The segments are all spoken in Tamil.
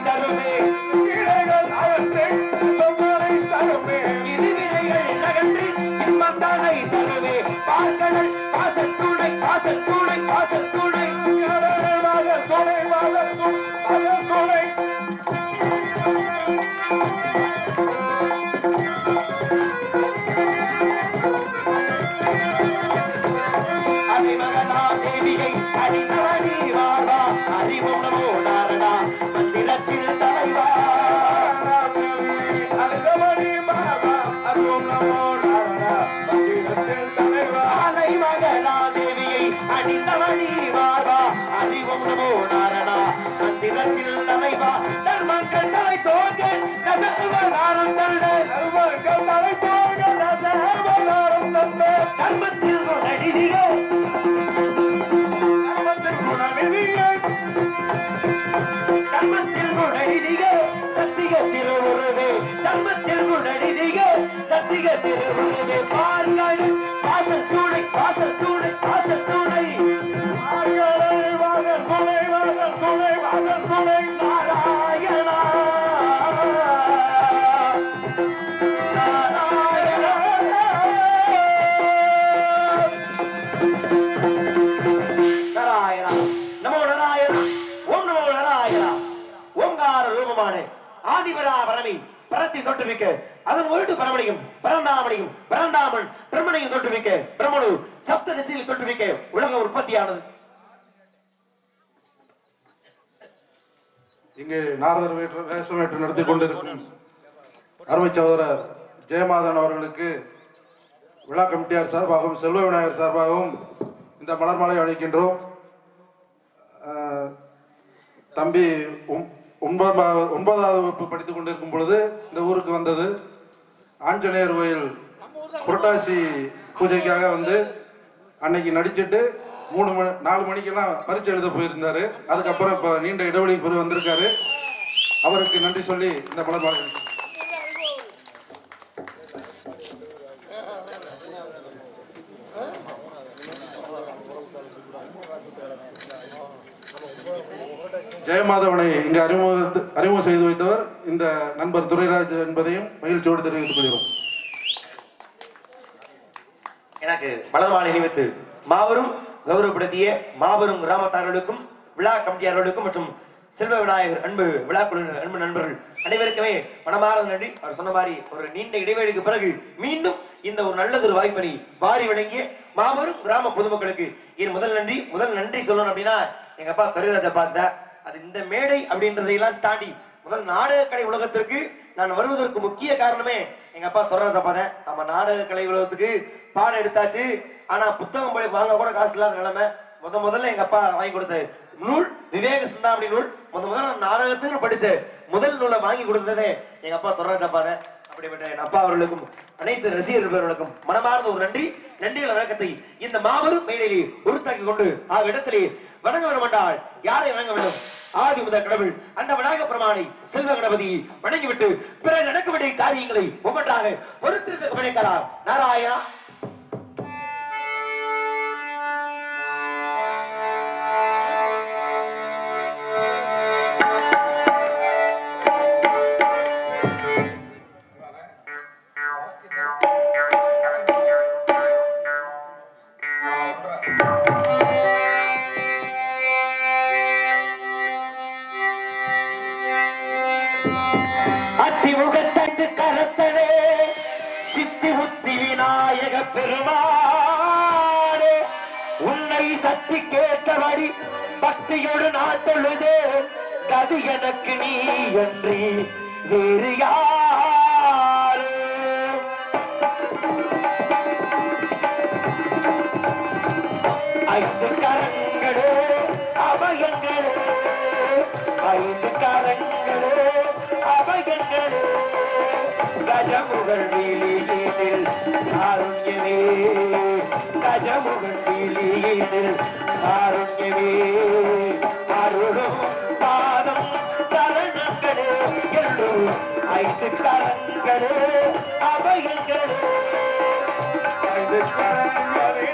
தருமே வினைகள் அகற்றி இன்பங்களை தருமே இருவினைகள் நகற்றி இன்பங்களை தருமே பால்கடல் வாசத்துணை வாசத்துணை வாசத்துணை துணை துணை அடிமகனா தேவியை அடிநவனி வாழ்வா அறிவும் நமோ நாரணா மந்திரத்தில் தலைவா அடிநவனி வாழ்வா அறிவும் நமோ நாரணா மந்திரத்தில் தலைவா அலைமகனா தேவியை அடிநவனி வாழ்வா அறிவும் நமோ நாரணா மந்திரத்தில் தலைவா தர்மங்கள் தலை தோங்க நகர்வனாரும் தருட தர்மங்கள் தலை தோங்க நகர்வனாரும் தந்த தர்மத்தில் நடிதிரோ தர்மத்தில் குணடிதிக சத்திக திருவுருவே தர்மத்தில் குணடிதிக சத்திக திருவுருவே பார்கள் வாசல் துணை வாசல் துணை வாசல் துணை வாசல் துணை வாசல் துணை வாசல் துணை நாராயணா ஆதிபராபரமி பரத்தை தொட்டுவிக்க அதன் ஒருட்டு பரமனையும் பரந்தாமனையும் பரந்தாமன் பிரம்மனையும் தொட்டுவிக்க பிரம்மனு சப்த திசையில் தொட்டுவிக்க உலக உற்பத்தியானது. இங்கு நாரதர் வேஷமேற்று நடத்தி கொண்டிருக்கும் அருமை சகோதரர் ஜெயமாதன் அவர்களுக்கு விழா கமிட்டியார் சார்பாகவும் செல்வ விநாயகர் சார்பாகவும் இந்த மலர் மாலை அளிக்கின்றோம். தம்பி 9வது வகுப்பு படித்துக் கொண்டிருக்கும் பொழுது இந்த ஊருக்கு வந்தது. ஆஞ்சநேயர் கோயில் புரட்டாசி பூஜைக்காக வந்து அன்னைக்கு நடிச்சுட்டு 4 மணிக்கெல்லாம் பரீட்சை எழுத போயிருந்தாரு. அதுக்கப்புறம் இப்போ நீண்ட இடைவெளிக்கு பிறகு வந்திருக்காரு. அவருக்கு நன்றி சொல்லி இந்த மலர் மாலை ஜெயமாதவனை இங்கு அறிமுகம் செய்து வைத்தவர் இந்த நண்பர் துரைராஜ் என்பதையும் மகிழ்ச்சியோடு தெரிவித்துக் கொள்கிறோம். எனக்கு மலர் மாலை அணிவித்து மாபெரும் கௌரவப்படுத்திய மாபெரும் கிராமத்தார்களுக்கும் விழா கமிட்டியாளர்களுக்கும் மற்றும் செல்வ விநாயகர் அன்பு விழா குழுவினர் அன்பு நண்பர்கள் அனைவருக்குமே மனமார்ந்த நன்றி. அவர் சொன்ன மாதிரி ஒரு நீண்ட இடைவெளிக்கு பிறகு மீண்டும் இந்த ஒரு நல்லதொரு வாய்ப்பை வாரி வழங்கிய மாபெரும் கிராம பொதுமக்களுக்கு என் முதல் நன்றி சொல்லணும் அப்படின்னா எங்க அப்பா துரைராஜை பார்த்தா அது இந்த மேடை அப்படின்றதையெல்லாம் தாண்டி முதல் நாடக கலை உலகத்திற்கு நான் வருவதற்கு முக்கிய காரணமே எங்க அப்பா துரைராஜை பார்த்தேன். நம்ம நாடக கலை உலகத்துக்கு பாடம் எடுத்தாச்சு, ஆனா புத்தகம் வாங்க கூட காசு இல்லாத நிலைமை. முதல்ல எங்க அப்பா வாங்கி கொடுத்த நூல் விவேக சிந்தாமணி நூல் முதல்ல நான் நாடகத்துக்கு படிச்ச முதல் நூலை வாங்கி கொடுத்ததே எங்க அப்பா துரைராஜை பார்த்தேன். அப்படிப்பட்ட என் அப்பா அவர்களுக்கும் அனைத்து ரசிகர்களுக்கும் மனமார்ந்த ஒரு நன்றிகள் வணக்கத்தை இந்த மாபெரும் மேடையை உருத்தாக்கி கொண்டு இடத்திலே வணங்க வேண்டும் என்றால் யாரை வணங்க வேண்டும்? ஆதி முதல் கடவுள் அந்த விநாயக பிரமாணி செல்வ கணபதியை வணங்கிவிட்டு பிறகு நடக்க வேண்டிய காரியங்களை ஒவ்வொன்றாக பொறுத்திருந்த கவனிக்கிறார். நாராயணா பெருமானே உன்னை சக்தி கேட்டபடி பக்தியோடு நான் தொழுதே கதி எனக்கு நீ என்று வேறு யாரு? ஐந்து கரங்களே அபயங்களே, ஐந்து கரங்களே அபயங்களே, கஜமுகல் வீழியில் காருண்யமே, கஜமுகல் வீழியில் காருண்யமே, அருளும் பாதம் சரணங்களே என்று ஐந்து கரங்களே அபயங்களே, ஐந்து கரங்களே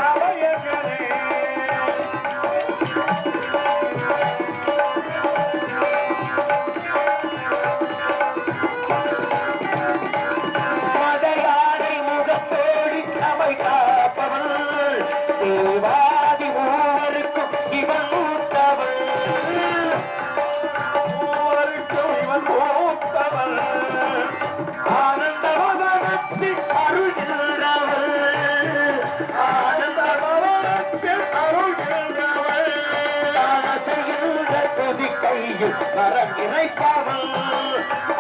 அபயங்களே. வரம் இறைப்பவன்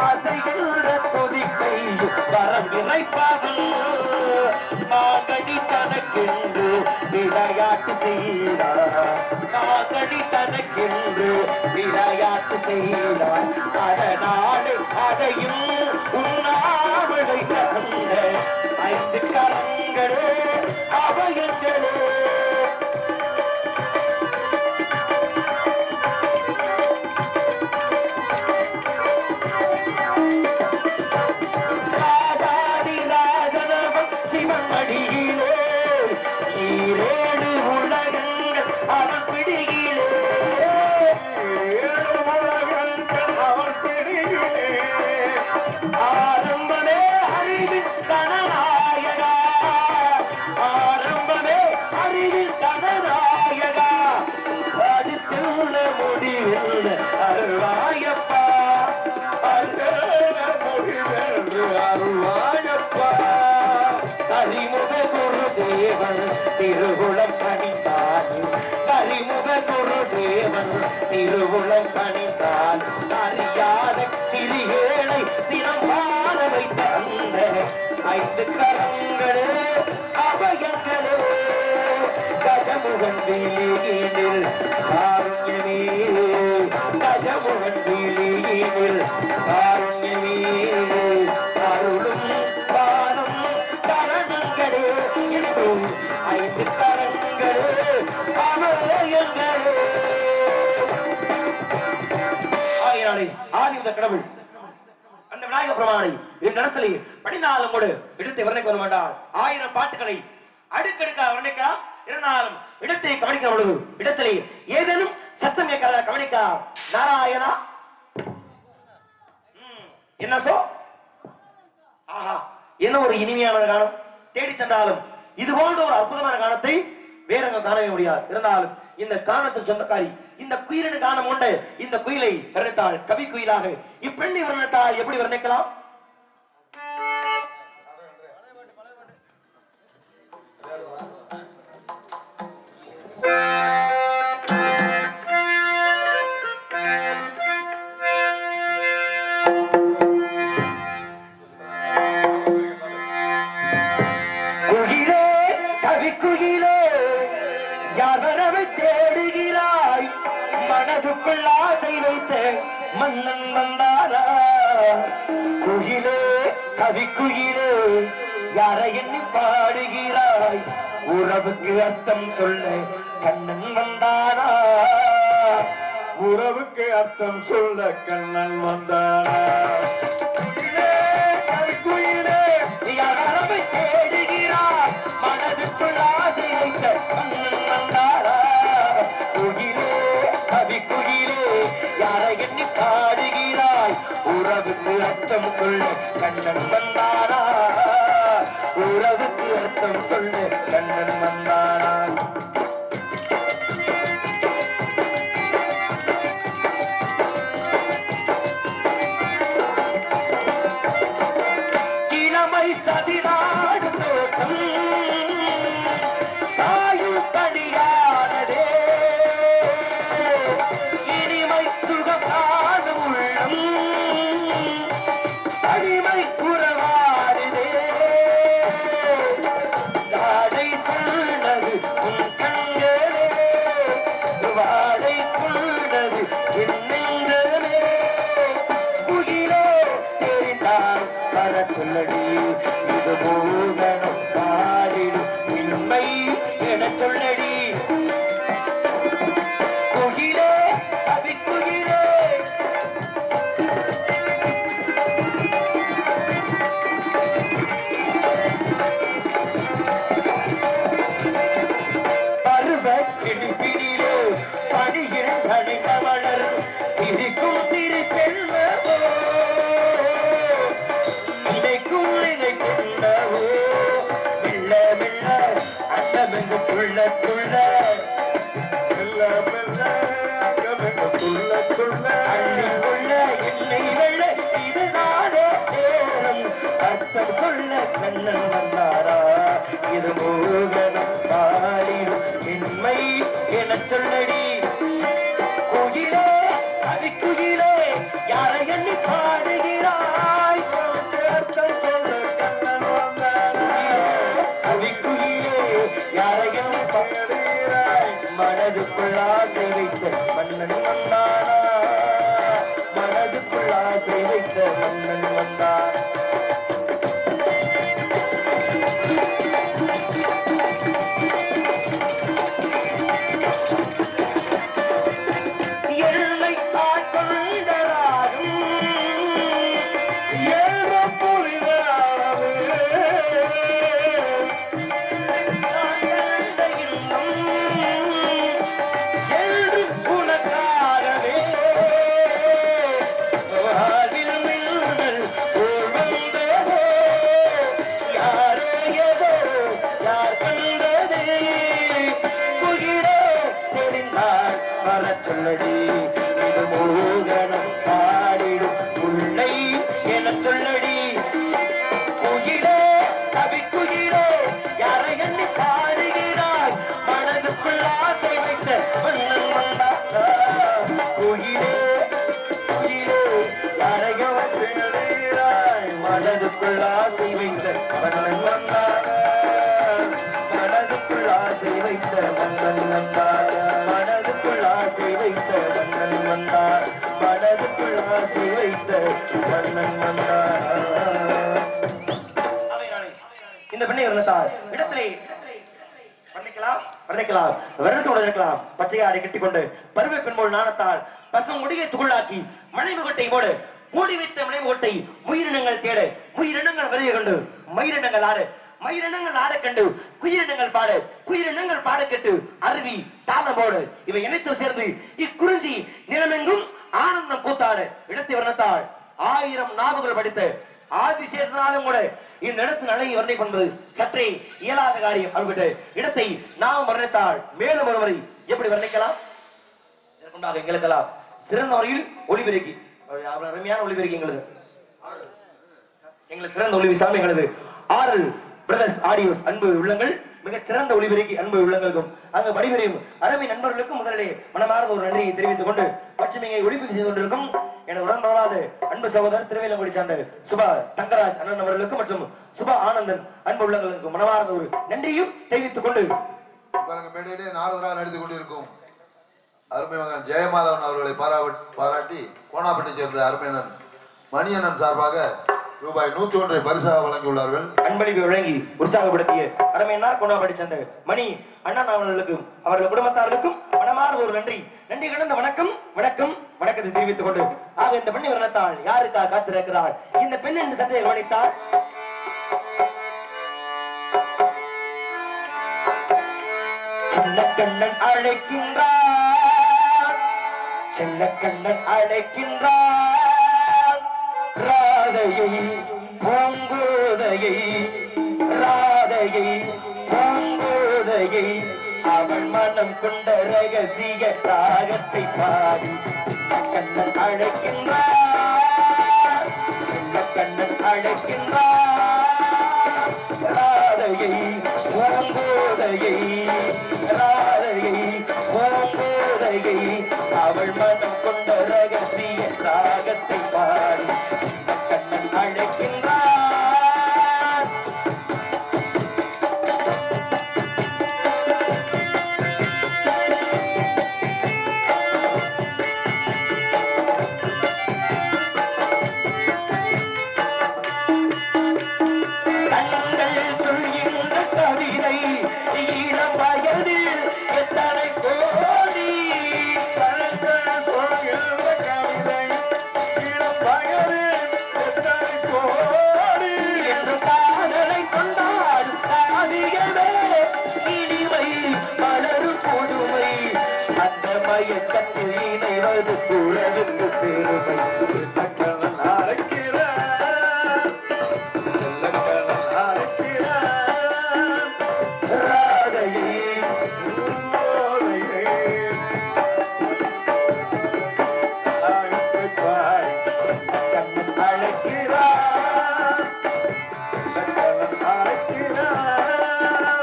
அசைகின்ற துதிக்கையில் வரம் இறைப்பவன் மாகடி தனக்கென்று விளையாட்டு செய்தார் மாகடி தனக்கென்று விளையாட்டு செய்தார் அதனாடு அதையும் உண்ணாமலை தந்த 5 கரங்களே அபயங்களே அருள்வாயப்பா அருள்வாயப்பா கரிமுக குருதேவன் திருகுளம் கணித்தான் கரிமுக குருதேவன் திருகுளம் கணித்தான் அறியாத சிறியேளை சிறப்பான வைத்த அந்த 5 கரங்களே அபயங்களே கஜமுகன் வெளியில் காருண்யமே கஜமுகன் வெளியில் காருண்யமே அருளும் பாதம் சரணங்களே என்றும் 5 கரங்களே அபயங்களே ஆயினாலே ஆதித்த கடவுள் அந்த விநாயக பெருமானை என் இடத்திலே படினாலும் கூட இடத்தை வர்ணிக்க வர மாட்டார் 1000 பாட்டுகளை அடுக்கடுக்காக வர்ணிக்கலாம் இருந்தாலும் இடத்தை கவனிக்க பொழுது இடத்திலே ஏதேனும் சத்தம் கேட்காத கவனிக்க நாராயணா என்ன ஆஹா என்ன ஒரு இனிமையான காலம் தேடி சென்றாலும் இது போன்ற ஒரு அற்புதமான காலத்தை வேறங்க காணவே முடியாது இருந்தாலும் இந்த காணத்தின் சொந்தக்காரி இந்த குயிலின் காணம் உண்டு இந்த குயிலை வர்ணித்தாள் கவி குயிலாக இப்பெண்ணை வர்ணித்தால் எப்படி வர்ணிக்கலாம் தேடுகிறாய் மனதுக்குள் ஆசை வைத்த மன்னன் வந்தாரா குயிலே கவி குயிலே யாரை எண்ணி பாடுகிறாய் உறவுக்கு அர்த்தம் சொல்ல கண்ணன் வந்தாரா உறவுக்கு அர்த்தம் சொல்ல கண்ணன் வந்தாரா குயிலே கவி குயிலே யாரை தேடுகிறாய் மனதுக்குள் ஆசை வைத்த மன்னன் வந்தாரா குயிலே கவி குயிலே யாரை எண்ணி பாடுகிறாய் உறவுக்கு அர்த்தம் சொல்ல கண்ணன் வந்தாரா உறவுக்கு அர்த்தம் சொல்ல கண்ணன் வந்தாரா கிழமை சதிராடு தோட்டம் சாயும் தனியானதே இனிமை சுகமான உள்ளம் தனிமை குறவாடுதே காடை சொன்னது உன் கண்களே வாடை கொண்டது என் நெஞ்சமே குயிலோ தெரிந்தால் வர சொல்லடி இது பூகணம் பாடிடும் உண்மை என சொல்லடி குயிலே கவி குயிலே பருவ கிளிப்பிடிலே பணியில் கணிதவளர் சிரிக்கும் சிறு பெண்மோ நினைக்கும் நினை கொண்டவோ மெல்ல மெல்ல அண்டமெங்கு துள்ள துள்ள மெல்ல மெல்ல அண்டமெங்கு துள்ள துள்ள அள்ளிக்கொள்ள என்னை வெள்ள இதுதானே நேரம் அர்த்தம் சொல்ல கண்ணன் வந்தாரா இது மோகனம் பாடிடும் என்மை என சொல்லடி குயிலே கவி எண்ணி பாடுகிறாய் அர்த்தம் சொல்ல கண்ணன் கவிக்குயிலே யாரை எண்ணி பாடுகிறாய் மனதுக்குள் ஆசை வைத்த மன்னன் வந்தானா மனதுக்குள் ஆசை வைத்த மன்னன் வந்தான் சொல்லடி இது மோகனம் பாடிடும் உன்னை என சொல்லடி குயிலே கவிக்குயிலே யாரை எண்ணி பாடுகிறாய் மனதுக்குள் ஆசை வைத்த மன்னன் வந்தான் குயிலே குயிலே யாரை தேடுகிறாய் மனதுக்குள் ஆசை வைத்த மன்னன் வந்தான் மனதுக்குள் ஆசை வைத்த மன்னன் வந்தான் மனதுக்குள் ஆசை வைத்த மன்னன் வந்தார் மனதுக்குள் ஆசை வைத்த மன்னன் வந்தார் இந்த பெண்ணை வர்ணித்தார் இடத்திலே வர்ணிக்கலாம் வருடத்தோடு இருக்கலாம் பச்சையாடை கட்டிக்கொண்டு பருவ பெண்போல் நாணத்தால் பசும் முடியை துகுள்ளாக்கி மனைமுகட்டை போடு மூடி வைத்த மனைமுகட்டை உயிரினங்கள் தேட உயிரினங்கள் வருகை கொண்டு மயிரினங்கள் ஆடு மயிரினங்கள் ஆட கண்டு குயிரினங்கள் பாட குயிரினங்கள் பாட கேட்டு அருவி தாளமோடு இவை இணைத்து சேர்ந்து இக்குறிஞ்சி நிலமெங்கும் ஆனந்தம் கூத்தாடு இடத்தை வர்ணத்தாள் 1000 நாவுகள் படித்த ஆதிசேஷனாலும் கூட இந்த இடத்தின் அழகி வர்ணை கொண்டது சற்றே இயலாத காரியம் அவர்கிட்ட இடத்தை நாம் வர்ணித்தாள் மேலும் ஒருவரை எப்படி வர்ணிக்கலாம் இதற்குண்டாக எங்களுக்கெல்லாம் சிறந்த முறையில் ஒளிபெருக்கி அருமையான ஒளிபெருக்கி எங்களுக்கு சிறந்த ஒளிபெருக்கி சாமி எங்களது ஆறல் பிரதர்ஸ் ஆடியோஸ் அன்பு உள்ளங்கள் மிக சிறந்த ஒளிபெருக்கி அன்பு உள்ளங்களுக்கும் அங்கு பணிபுரியும் அருமை நண்பர்களுக்கும் முதலிலே மனமார்ந்த ஒரு நன்றியை தெரிவித்துக் கொண்டு மற்றும் இங்கே ஒளிபெருக்கி செய்து கொண்டிருக்கும் எனது உடன்படாத அன்பு சகோதரர் திருவேலங்குடி சார்ந்த சுபா தங்கராஜ் அண்ணன் அவர்களுக்கும் மற்றும் சுபா ஆனந்தன் அன்பு உள்ளங்களுக்கும் மனமார்ந்த ஒரு நன்றியும் தெரிவித்துக் கொண்டு மேடையிலே நாரதராக நடித்துக் கொண்டிருக்கும் அருமை மகன் ஜெயமாதவன் அவர்களை பாராட்டி கோணாப்பட்டை சேர்ந்த அருமையனன் மணியண்ணன் சார்பாக ரூபாய் 101 பரிசாக வழங்கியுள்ளார்கள். அன்பளிப்பு வழங்கி உற்சாகப்படுத்திய அருமையினார் கொண்டாபடி சேர்ந்த மணி அண்ணன் அவர்களுக்கும் அவர்கள் குடும்பத்தார்களுக்கும் மனமார்ந்த ஒரு நன்றி கலந்த வணக்கம் வணக்கம் வணக்கத்தை தெரிவித்துக் கொண்டு ஆக இந்த பெண்ணை வர்ணத்தாள் யாருக்காக காத்திருக்கிறாள் இந்த பெண் என்று சற்றை கவனித்தாள் சின்ன கண்ணன் அழைக்கின்றார் சின்ன கண்ணன் அழைக்கின்றார் ராதையை பூங்கோதையை ராதையை பூங்கோதையை அவள் மனம் கொண்ட ரகசிய ராகத்தை பாடி கண்ணன் அழைக்கின்றார் கண்ணன் அழைக்கின்றார் ராதையை பூங்கோதையை ராதையை பூங்கோதையை அவள் மனம் கொண்ட ரகசிய ராகத்தை பாடி கண்ணன் அழைக்கின்றார் உலகுக்கு பெருமை கண்ணன் அழைக்கிறார் ராதையை கண்ணன் அழைக்கிறார் கண்ணன் அழைக்கிறார்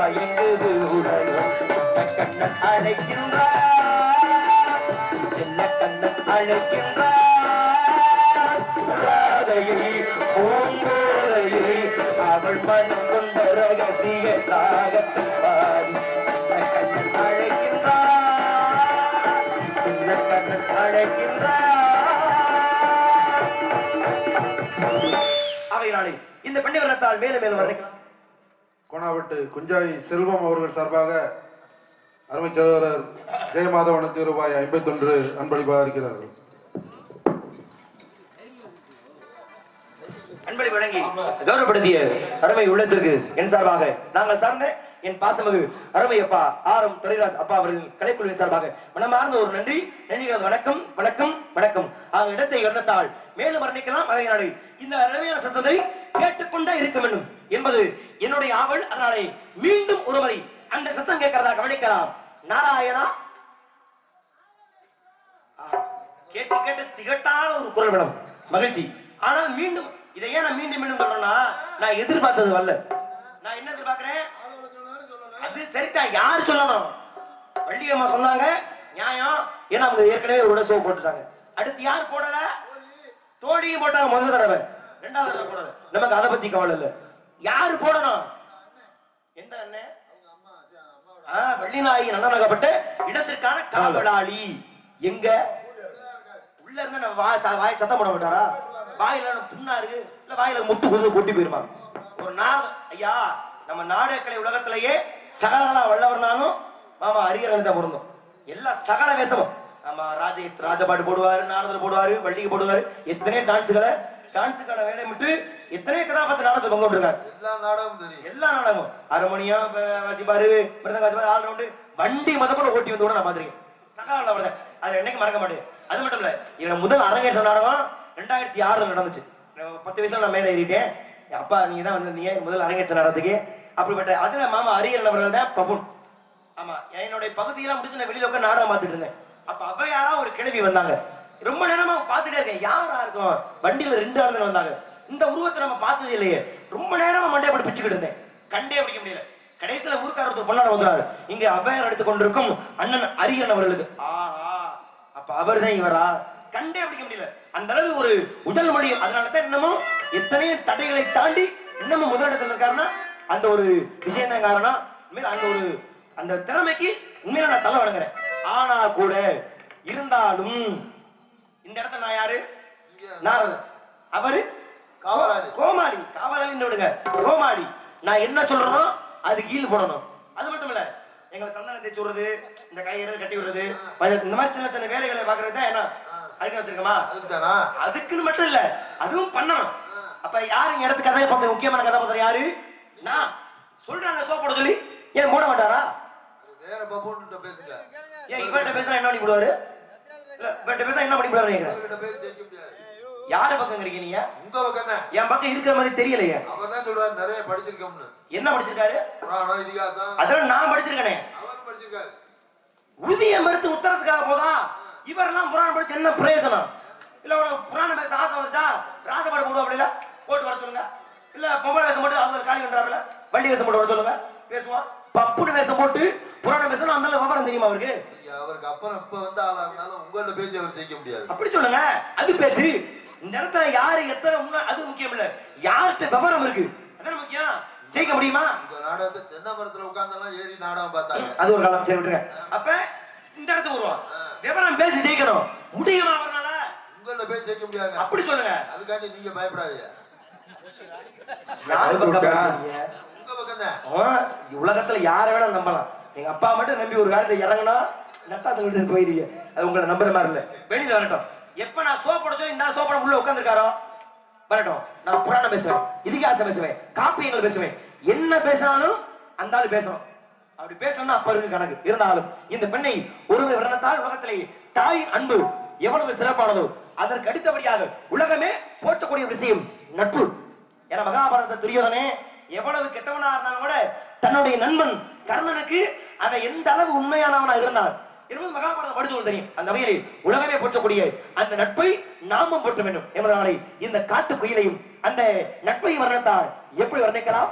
மயங்குது உலகம் கண்ணன் அழைக்கின்றார் சின்ன கண்ணன் அழைக்கின்றார் ராதையை பூங்கோதையை அவள் மனம் கொண்ட ரகசிய ராகத்தில் பாடி கண்ணன் அழைக்கின்றார் சின்ன கண்ணன் அழைக்கின்றார். ஆகையினாலே இந்த பெண்ணை வர்ணத்தால் மேலும் மேலும் வர்ணிக்கலாம். கோணாவட்டு குஞ்சாய் செல்வம் அவர்கள் சார்பாக அருமை சகோதரர் ஜெயமாதவனுக்கு ரூபாய் 51 அன்பளிப்பாக இருக்கிறார்கள். அன்பளி வழங்கி கௌரவப்படுத்திய அருமை உள்ளத்திற்கு என் சார்பாக நாங்கள் சார்ந்த என் பாசமிகு அருமை அப்பா ஆர்.எம். துரைராஜ் அப்பா அவர்களின் கலைக்குழுவின் சார்பாக மனமார்ந்த ஒரு நன்றி. வணக்கம் வணக்கம் வணக்கம். ஆக இடத்தை எண்ணத்தால் மேலும் வர்ணிக்கலாம். அதனாலே இந்த அருமையான சத்தத்தை கேட்டுக்கொண்டே இருக்க வேண்டும் என்பது என்னுடைய ஆவல். அதனாலே மீண்டும் ஒருமுறை அந்த சத்தம் கேட்கிறதா கவனிக்கலாம். நாராயணா கேட்டு கேட்டு திகட்டான ஒரு குரல் வேணும், மகிழ்ச்சி. ஆனால் மீண்டும் இதை ஏன் நான் மீண்டும் மீண்டும் சொல்றேன்னா, நான் எதிர்பார்த்தது வரல. நான் என்ன எதிர்பார்க்கிறேன், அது சரிதான். யார் சொல்லணும்? வள்ளியம்மா சொன்னாங்க, நியாயம். ஏன்னா அவங்க ஏற்கனவே ஒரு ஷோ போட்டுட்டாங்க. அடுத்து யார் போடல? தோழியும் போட்டாங்க முதல் தடவை, ரெண்டாவது தடவை போடல. நமக்கு அதை பத்தி கவலை இல்லை. யாரு போடணும்? எந்த அண்ணன்? வள்ளி நாயகி நன்னகப்பட்ட இடத்திற்கான காவலாளி எங்க உள்ள இருந்து நம்ம வாய் சத்தம் போட மாட்டாரா? வாயில புண்ணாரு இல்ல வாயில முட்டு கொண்டு கொட்டி போயிருமா? ஒரு ஐயா, நம்ம நாடகக்கலை உலகத்திலேயே சகலா வல்லவர்னாலும் மாமா அரியரன் தான் பொருந்தும். எல்லா சகல வேஷமும் நம்ம ராஜபாட்டு போடுவாரு, நாரதர் போடுவாரு, வள்ளிக்கு போடுவாரு. எத்தனை டான்ஸுக்கான வேலை விட்டு எத்தனை கதாபாத்திர நாடகத்தை பங்கு போட்டுருக்காரு. எல்லா நாடகமும் அரமணியம் வாசிப்பாரு, மிருதங்க வாசிப்பாரு, ஆல் ரவுண்டு வண்டி கூட ஓட்டி வந்து கூட நான் பாத்திருக்கேன். சகல அது என்னைக்கு மறக்க மாட்டேன். அது மட்டும் இல்ல, என்னோட முதல் அரங்கேற்ற நாடகம் 2006 நடந்துச்சு. 10 வயசுல நான் மேல ஏறிட்டேன். அப்பா நீங்க தான் வந்திருந்தீங்க முதல் அரங்கேற்ற நாடகத்துக்கு. அப்படிப்பட்ட அதுல மாமா அரியரன் அவர்கள் தான் பபுன். ஆமா, என்னுடைய பகுதியெல்லாம் முடிச்சு நான் வெளியில உட்காந்து நாடகம் பார்த்துட்டு இருந்தேன். அப்ப அவையாரா ஒரு கிழவி வந்தாங்க. ரொம்ப நேரமா பார்த்துட்டே இருக்கேன், யாரா இருக்கும். வண்டியில 2 ஆளுங்க வந்தாங்க. இந்த உருவத்தை நம்ம பார்த்தது இல்லையே. ரொம்ப நேரமா மண்டையை போட்டு பிச்சுக்கிட்டு இருந்தேன், கண்டே பிடிக்க முடியல. கடைசியில ஊர்க்காரர் பொண்ணாட வந்தாரு. இங்க அவையார் எடுத்துக் கொண்டிருக்கும் அண்ணன் அரியரன் அவர்களுக்கு. ஆஹா, அப்ப அவர் தான் இவரா? கண்டே பிடிக்க முடியல. அந்த அளவு ஒரு உடல் மொழி. அதனாலதான் இன்னமும் எத்தனையோ தடைகளை தாண்டி இன்னமும் முதலிடத்தில் இருக்காருன்னா அந்த ஒரு விஷயம் தான் காரணம். அந்த திறமைக்கு உண்மையில நான் தலை வணங்குறேன். ஆனா கூட இருந்தாலும் இந்த இடத்துல நான் யாரு? நாரதர். அவரு கோமாளி. காவலாளி விடுங்க, கோமாளி. நான் என்ன சொல்றேனோ அது கீழ் போடணும். அது மட்டும் இல்ல, எங்களை சந்தனம் தேய்ச்சி விடுறது, இந்த கையெழுத்து கட்டி விடுறது, இந்த மாதிரி சின்ன சின்ன வேலைகளை பாக்குறது தான். என்ன அதுக்கு வச்சிருக்கமா? அதுக்குன்னு மட்டும் இல்ல, அதுவும் பண்ணணும். அப்ப யாரு இடத்துக்கு கதை முக்கியமான கதாபாத்திரம் யாரு? நான் சொல்றேன். சோப் போட சொல்லி ஏன் போட மாட்டாரா? வேற பப்போன்ட்ட பேசுங்க. ஏன் இவர்ட்ட பேசுறா என்ன பண்ணி போடுவாரு? இல்ல இவர்ட்ட பேசுறா என்ன பண்ணி போடுவாரு? இவர்ட்ட பேச ஜெயிக்க முடியாது. யார பக்கம் இருக்கீங்க நீங்க? உங்க பக்கம் தான். என் பக்கம் இருக்கிற மாதிரி தெரியலையே. அவர் தான் சொல்றாரு நிறைய படிச்சிருக்கோம்னு. என்ன படிச்சிருக்காரு? புராணம், இதிகாசம். அதெல்லாம் நான் படிச்சிருக்கனே. அவர் படிச்சிருக்காரு. உறுதியை மறுத்து உத்தரத்துக்காக போதா? இவரெல்லாம் புராணம் படிச்சு என்ன பிரயோஜனம்? இல்ல ஒரு புராணம் பேச ஆசை வந்துச்சா ராஜபாடு போடுவா அப்படில போட்டு வர சொல்லுங்க. இல்ல பொம்பளை வேஷம் போட்டு அவங்க காலி பண்றாங்கல்ல, வண்டி வேஷம் போட்டு வர சொல்லுங்க, பேசுவான். பப்புடு வேஷம் போட்டு புராணம் பேசணும். அந்த விவரம் தெரியுமா அவருக்கு? அவருக்கு அப்புறம் இப்ப வந்து ஆளானாலும் உங்கள்ட்ட பேசி அவர் ஜெயிக்க முடியாது. அப்படி சொல்லுங்க. அது பேச்சு. இந்த இடத்துல யாரு எத்தனை அது முக்கியம் இல்ல, யார்கிட்ட விவரம் இருக்கு அதான் முக்கியம். ஜெயிக்க முடியுமா? உங்க நாடகத்தை தென்னை மரத்துல உட்கார்ந்தெல்லாம் ஏறி நாடகம் பார்த்தாங்க. அது ஒரு காலம். சரி விட்டுருங்க. அப்ப இந்த இடத்துக்கு வருவோம். விவரம் பேசி ஜெயிக்கணும். முடியுமா அவரால? உங்கள்ட்ட பேசி ஜெயிக்க முடியாது. அப்படி சொல்லுங்க. அதுக்காண்டி நீங்க பயப்படாதீங்க. உலகத்துல யாரை வேணா நம்பலாம். எங்க அப்பா மட்டும் நம்பி ஒரு காலத்துல இறங்கினா நட்டாத்துல விட்டு போயிருங்க. அது உங்களை நம்புற மாதிரி இல்ல. வெளியில வரட்டும். எப்ப நான் சோப்பட இந்த சோப்படம் உள்ள உட்காந்துருக்காரோ வரட்டும். நான் புராணம் பேசுவேன், இதிகாசம் பேசுவேன், காப்பியங்கள் பேசுவேன். என்ன பேசினாலும் அந்த ஆள் பேசணும். அப்படி பேசணும்னா அப்ப இருக்கு கணக்கு. இருந்தாலும் இந்த பெண்ணை ஒருமை வர்ணத்தால் உலகத்திலே தாயின் அன்பு எவ்வளவு சிறப்பானதோ அதற்கு அடுத்தபடியாக உலகமே போற்றக்கூடிய விஷயம் நட்பு. ஏன்னா மகாபாரத துரியோதனே எவ்வளவு கெட்டவனா இருந்தாலும் கூட தன்னுடைய நண்பன் கர்ணனுக்கு அவன் எந்த அளவு உண்மையானவனா இருந்தான் என்பது மகாபாரதம் படிச்சு தெரியும். அந்த வகையில் உலகமே போற்றக்கூடிய அந்த நட்பை நாமும் போற்ற வேண்டும் என்பதனாலே இந்த காட்டு குயிலையும் அந்த நட்பை வர்ணித்தால் எப்படி வர்ணிக்கலாம்?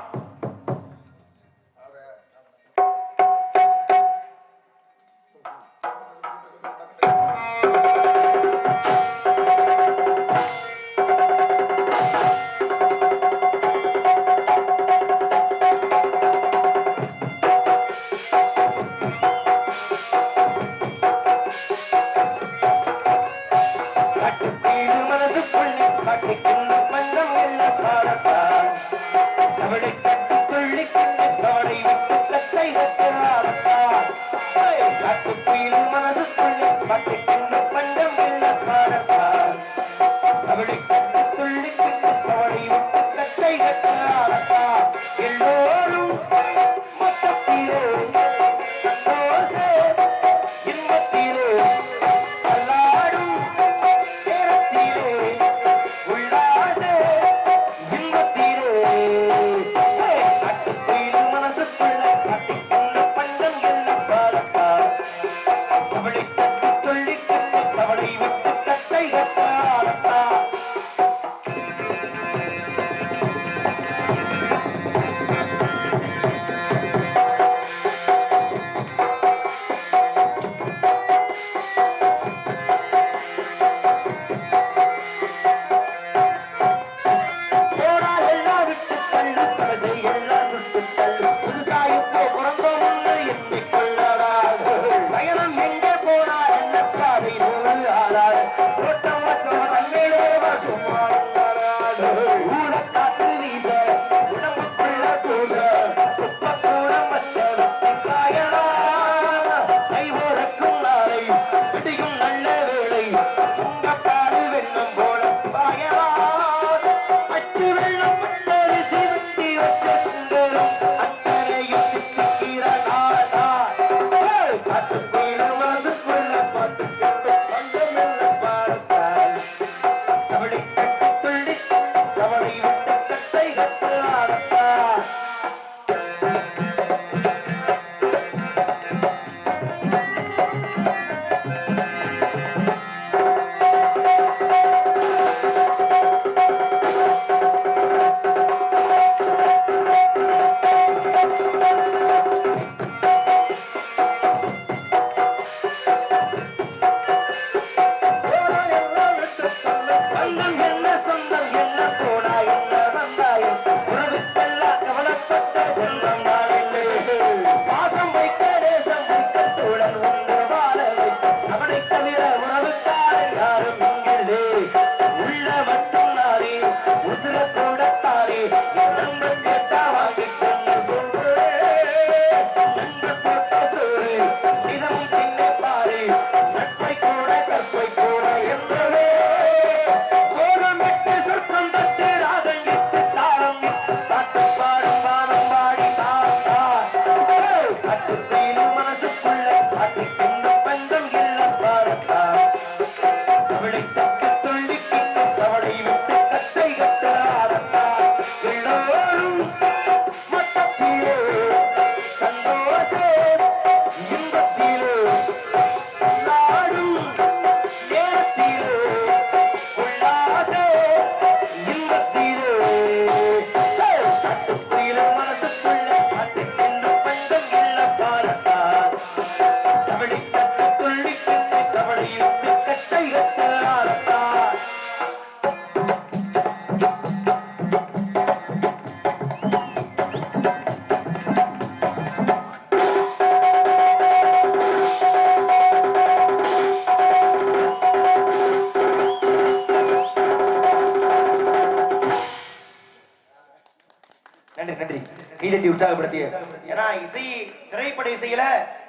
கைதட்டி உற்சாகப்படுத்திய. ஏன்னா இசை திரைப்பட இசையில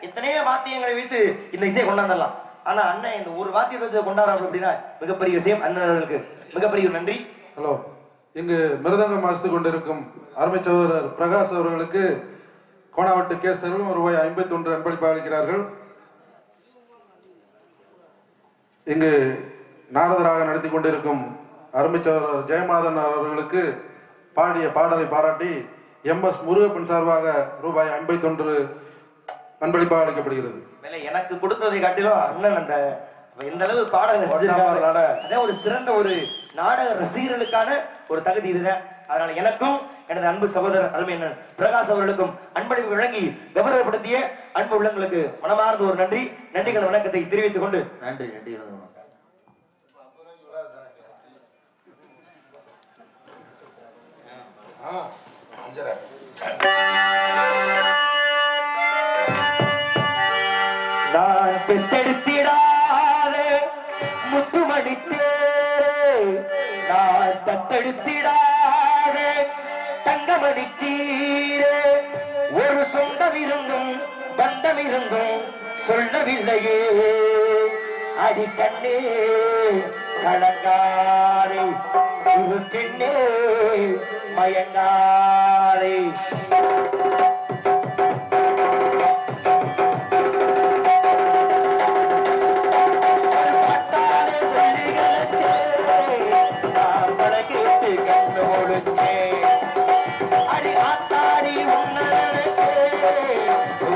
எத்தனையோ வாத்தியங்களை வைத்து இந்த இசையை கொண்டாடலாம். ஆனா அண்ணன் இந்த ஒரு வாத்தியத்தை வச்சு கொண்டாடுறாங்க அப்படின்னா மிகப்பெரிய விஷயம். அண்ணனுக்கு மிகப்பெரிய நன்றி. ஹலோ, இங்கு மிருதங்கம் வாசித்துக் கொண்டிருக்கும் அருமை சகோதரர் பிரகாஷ் அவர்களுக்கு கோணாவட்டு கே செல்வம் ரூபாய் 51 அன்பளிப்பாக அளிக்கிறார்கள். இங்கு நாரதராக நடத்தி கொண்டிருக்கும் அருமை சகோதரர் ஜெயமாதன் அவர்களுக்கு பாடிய பாடலை பாராட்டி MS முருகப்பன் சார்பாக ரூபாய் 51 அன்பளிப்பாக அளிக்கப்படுகிறது. எனக்கு கொடுத்ததை காட்டிலும் அண்ணன் அந்த இந்த அளவு பாடல் ரசிச்சிருக்காங்க. அதே ஒரு சிறந்த ஒரு நாடக ரசிகர்களுக்கான ஒரு தகுதி இதுதான். அதனால எனக்கும் எனது அன்பு சகோதரர் அருமையண்ணன் பிரகாஷ் அவர்களுக்கும் அன்பளிப்பு வழங்கி கௌரவப்படுத்திய அன்பு உள்ளங்களுக்கு மனமார்ந்த ஒரு நன்றிகள் வணக்கத்தை தெரிவித்துக் கொண்டு நன்றி. நான் பெத்தெடுத்திடாத முத்துமணித்தே, நான் தத்தெடுத்திடாத தங்கமணிச்சீரே, ஒரு சொந்தம் இருந்தும் பந்தம் இருந்தும் சொல்லவில்லையே அடிக்கண்ணே கலங்காதே சிறு பெண்ணே மயங்காதே. அடி ஆத்தாடி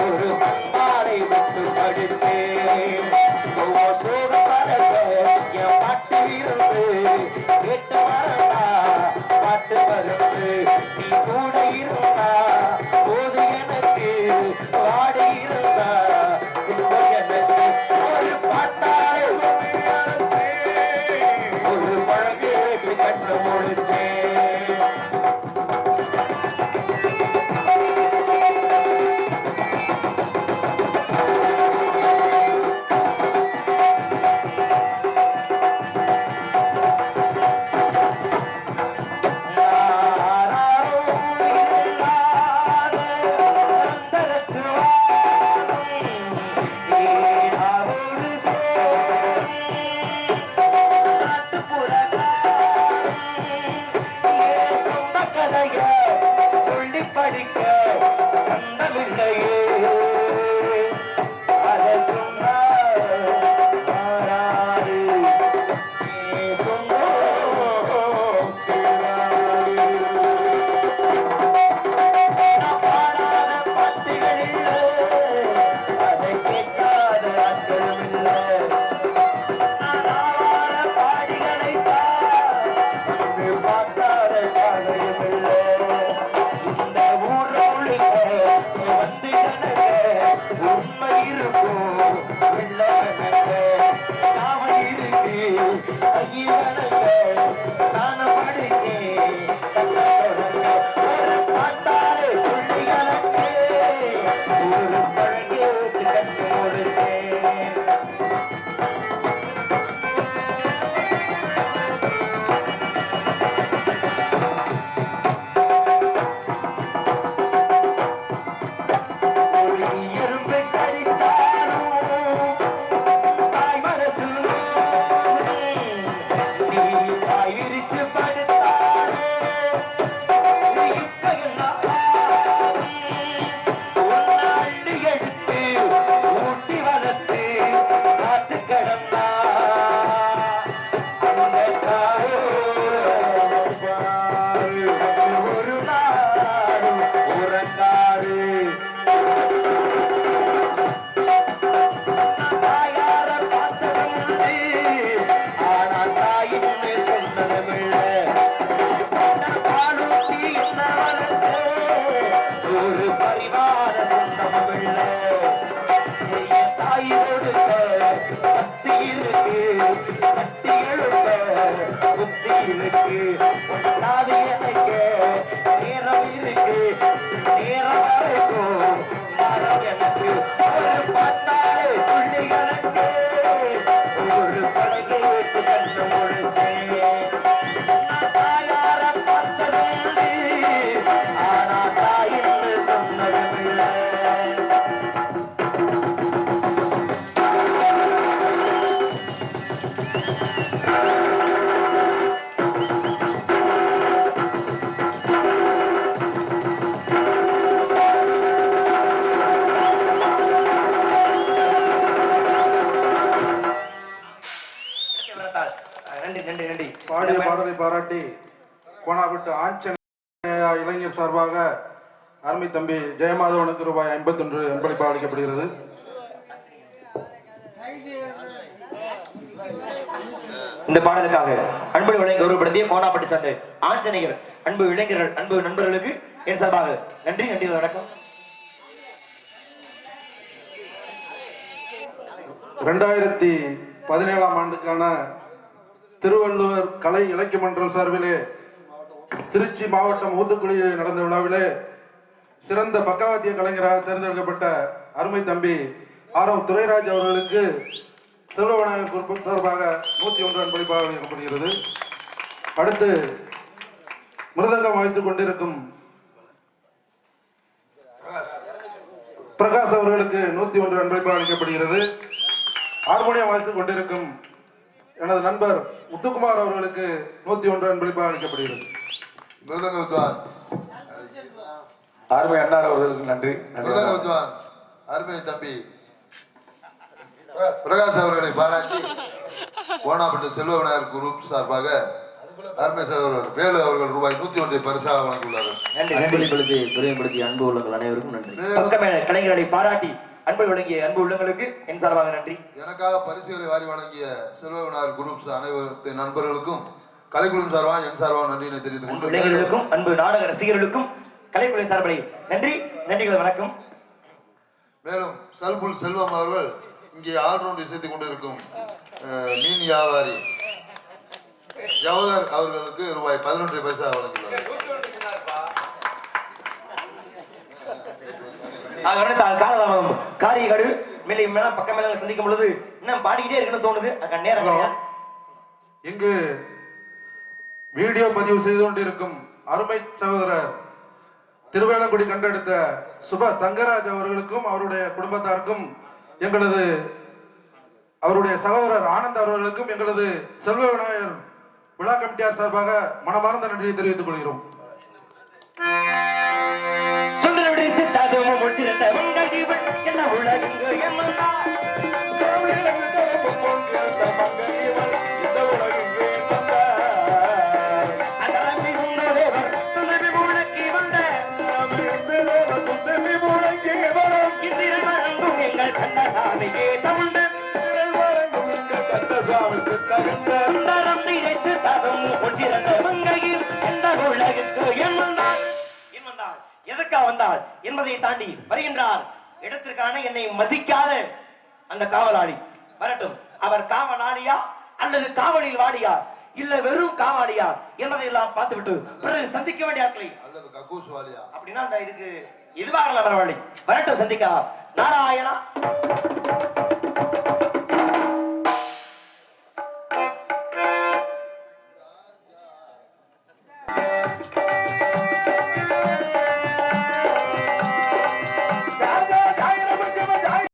ஒரு பாறை விட்டு படித்தேன் பாட்டு இருந்து கேட்டு வரா பாட்டு வருந்து நீ கூட இருந்தா போது எனக்கு பாடி இருந்தா எனக்கு ஒரு பாட்டாளி ஒரு பழகேட்டு கண்டு முடிச்சேன். ஆனா தாயின் நன்றி நன்றி நன்றி. பாடிய பாடலை பாராட்டி கோணாப்பட்டு ஆஞ்சநேய இளைஞர் சார்பாக அருமை தம்பி ஜெயமாதவனுக்கு ரூபாய் 51 அன்பளிப்பாக அளிக்கப்படுகிறது. இந்த பாடலுக்காக அன்பு வழங்கி கௌரவப்படுத்திய கோணாப்பட்டு சார்ந்த ஆஞ்சநேயர் அன்பு இளைஞர்கள் அன்பு நண்பர்களுக்கு என் சார்பாக நன்றி நன்றி வணக்கம். 2017ஆம் ஆண்டுக்கான திருவள்ளுவர் கலை இலக்கிய மன்றம் சார்பிலே திருச்சி மாவட்டம் ஊத்துக்குளியில் நடந்த விழாவிலே சிறந்த பக்கவாத்திய கலைஞராக தேர்ந்தெடுக்கப்பட்ட அருமை தம்பி ஆர் துரைராஜ் அவர்களுக்கு செல்வ விநாயகர் குரூப் சார்பாக 101 அன்பளிப்பாக வழங்கப்படுகிறது. அடுத்து மிருதங்கம் வாய்த்துக் கொண்டிருக்கும் பிரகாஷ் அவர்களுக்கு 101 அன்பளிப்பாக அளிக்கப்படுகிறது. ஹார்மோனியம் வாய்த்துக் கொண்டிருக்கும் எனது நண்பர் முத்துக்குமார் அவர்களுக்கு 101 அன்பளிப்பாக அளிக்கப்படுகிறது. மிருதங்க வித்வான் அருமை அண்ணார் அவர்களுக்கு நன்றி. மிருதங்க வித்வான் அருமை தம்பி பிரகாஷ் அவர்களை பாராட்டி கோணாப்பட்டு செல்வ விநாயகர் குரூப் சார்பாக அருமை சகோதரர் வேலு அவர்கள் ரூபாய் 101 பரிசாக வழங்கியுள்ளார்கள். அன்பளிப்படுத்தி துரியப்படுத்தி அன்பு உள்ளங்கள் அனைவருக்கும் நன்றி. பக்கமேல கலைஞர்களை பாராட்டி அன்பு வழங்கிய அன்பு உள்ளங்களுக்கு என் சார்பாக நன்றி. எனக்காக பரிசுகளை வாரி வழங்கிய செல்வ விநாயகர் குரூப் அனைவரு நண்பர்களுக்கும் கலைக்குழு சார்பாக என் சார்பாக நன்றியை தெரிவித்துக் கொண்டு இளைஞர்களுக்கும் அன்பு நாடக ரசிகர்களுக்கும் கலைக்குழு சார்பை நன்றி நன்றிகள் வணக்கம். மேலும் சல்புல் செல்வம் அவர்கள் இங்கே ஆல்ரவுண்ட் இசைத்துக் கொண்டிருக்கும் மீன் வியாபாரி ஜவஹர் அவர்களுக்கு ரூபாய் 11 பைசா வழங்கியுள்ளார். காலதாமதம் காரியகாடு மேலே மேல பக்கம் மேல சந்திக்கும் பொழுது இன்னும் பாடிக்கிட்டே இருக்குன்னு தோணுது. நேரம் இங்கு வீடியோ பதிவு செய்து கொண்டிருக்கும் அருமை சகோதரர் திருவேலங்குடி கண்டெடுத்த சுப தங்கராஜ் அவர்களுக்கும் அவருடைய குடும்பத்தாருக்கும் எங்களது அவருடைய சகோதரர் ஆனந்த் அவர்களுக்கும் எங்களது செல்வ விநாயகர் விழா கமிட்டியார் சார்பாக மனமார்ந்த நன்றியை தெரிவித்துக் கொள்கிறோம். எதற்காக வந்தால் என்பதை தாண்டி வருகின்றார். இடத்திற்கான என்னை மதிக்காத அந்த காவலாளி வரட்டும். அவர் காவலாளியா அல்லது காவலில் வாடியா இல்ல வெறும் காவாலியா என்பதை எல்லாம் பார்த்துவிட்டு பிறகு சந்திக்க வேண்டிய ஆட்களை அல்லது கக்கூஸ் வாலியா அப்படின்னா இதுக்கு இதுவாக பரவாயில்லை வரட்டும் சந்திக்கலாம். நாராயணா